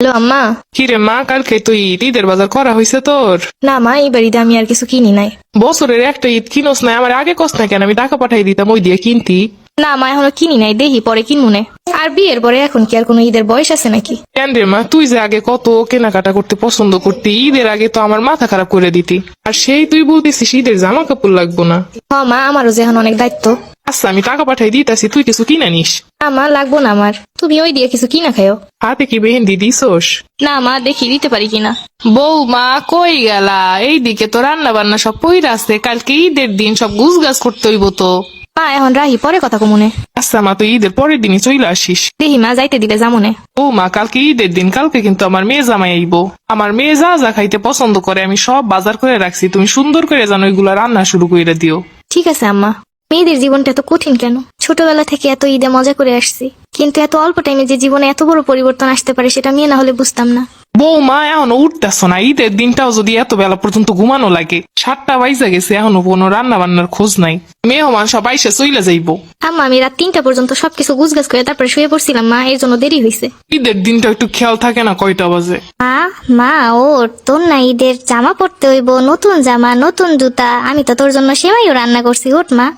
Hello আম্মা। কিরে মা, কালকে তো ঈদের বাজার করা হয়েছে তোর? না মা, এইবার ঈদে আমি আর কিছু কিনি নাই। বছরের একটা ঈদ কিনোস নাই, আমার আগে কস না কেন? আমি টাকা পাঠাই দিতাম ওই দিয়ে কিনতি। না মা, এখনো কিনি নাই, দেখি পরে কিনমুনে। আর বিয়ের পরে এখন কি আর কোনো ঈদের বয়স আছে নাকি? কেন রে মা, তুই যে আগে কত কেনাকাটা করতে পছন্দ করতি, ঈদের আগে তো আমার মাথা খারাপ করে দিতি। আর সেই তুই বলতেছিস ঈদের জামা কাপড় লাগবো না। হ মা, আমারও যে এখন অনেক দায়িত্ব। আচ্ছা আমি টাকা পাঠাই দিতাছি, তুই কিছু কিনে নিস। আমার লাগবো না, আমার তুমি ওই দিয়ে কিছু কিনা খাইও। হাতে কি মেহেন্দি দিছোস? না মা, দেখি দিতে পারি কিনা। বৌমা কই গেলা? এইদিকে তো রান্না বান্না সব পইরা আছে, কালকে ঈদের দিন সব গুছগাছ করতে হইব তো। মা এখন রাহি, পরে কথা কমুনে। আচ্ছা মা, তুই ঈদের পরের দিনই চলে আসিস। দেখি মা, যাইতে দিলে যামুনে। ও মা, কালকে ঈদের দিন, কালকে কিন্তু আমার মেয়ে জামাই আইবো। আমার মেয়ে যা যা খাইতে পছন্দ করে আমি সব বাজার করে রাখছি, তুমি সুন্দর করে জানো ওইগুলা রান্না শুরু করে দিও। ঠিক আছে আম্মা। মেয়েদের জীবনটা এত কঠিন কেন? ছোটবেলা থেকে এত ঈদে মজা করে আসছি, কিন্তু এত অল্প টাইমে যে জীবনে এত বড় পরিবর্তন আসতে পারে সেটা মেয়ে না হলে বুঝতাম না। বৌমা এখনো উঠতেছ না? ঈদের দিনটাও যদি এত বেলা পর্যন্ত ঘুমানো লাগে, 7টা বাইজা গেছে, এখনো কোনো রান্না বান্নার খোঁজ নাই। মেহমান সব আইসে চইলা যাইবো। আম্মা, আমি রাত 3টা পর্যন্ত সবকিছু গুছগাছ করে তারপরে শুয়ে পড়ছিলাম মা, এর জন্য দেরি হয়েছে। ঈদের দিনটা একটু খেয়াল থাকে না কয়টা বাজে? মা মা ওর তোর না ঈদের জামা পরতে হইব, নতুন জামা নতুন জুতা, আমি তো তোর জন্য সেমাইও রান্না করছি, ওঠ মা।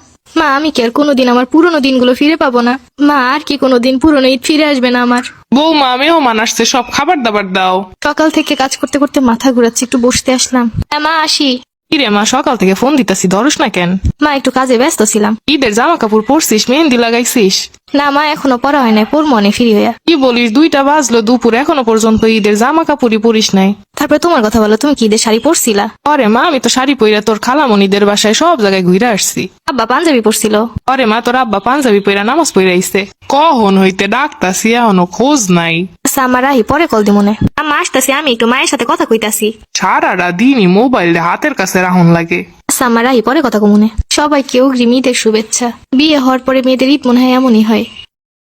মা, আমি কি আর কোনোদিন আমার পুরনো দিনগুলো ফিরে পাবো না? মা, আর কি কোনোদিন পুরনো ঈদ ফিরে আসবে না আমার? বৌমা মেহমান আসছে, সব খাবার দাবার দাও। সকাল থেকে কাজ করতে করতে মাথা ঘুরাচ্ছে, একটু বসতে আসলাম। হ্যাঁ মা, আসি। কিরে মা, সকাল থেকে ফোন দিতাছি ধরস না কেন? মা, একটু কাজে ব্যস্ত ছিলাম। ঈদের জামা কাপড় পরছিস, মেহেন্দি লাগাইছিস? না মা, এখনো পড়া হয় নাই, পড়বো অনেক ফ্রি হইয়া। কি বলিস, 2টা বাজলো দুপুর, এখনো পর্যন্ত ঈদের জামা কাপড়ই পরিস নাই? তারপরে তোমার কথা বলো, তুমি কি ঈদের শাড়ি পরছিলা? আরে মা, আমি তো শাড়ি পইরা তোর খালামণিদের বাসায় সব জায়গায় ঘুরে আসছি। আব্বা পাঞ্জাবি পরছিল। আরে মা, তোর আব্বা পাঞ্জাবি পইরা নামাজ পইরা আইছে। কখন হইতে ডাকতাছি, এখনো খোঁজ নাই। আচ্ছা আমার রাহি, পরে কল দিমনে। আম্মা আসতাছি, আমি একটু মায়ের সাথে কথা কইতাছি। সারাটা দিনই মোবাইল হাতের কাছে রাখুন লাগে। আচ্ছা আমার রাহি, পরে কথা কমুনে। সবাইকে অগ্রিম ঈদের শুভেচ্ছা। বিয়ে হওয়ার পরে মেয়েদের ঈদ মনে হয় এমনই হয়।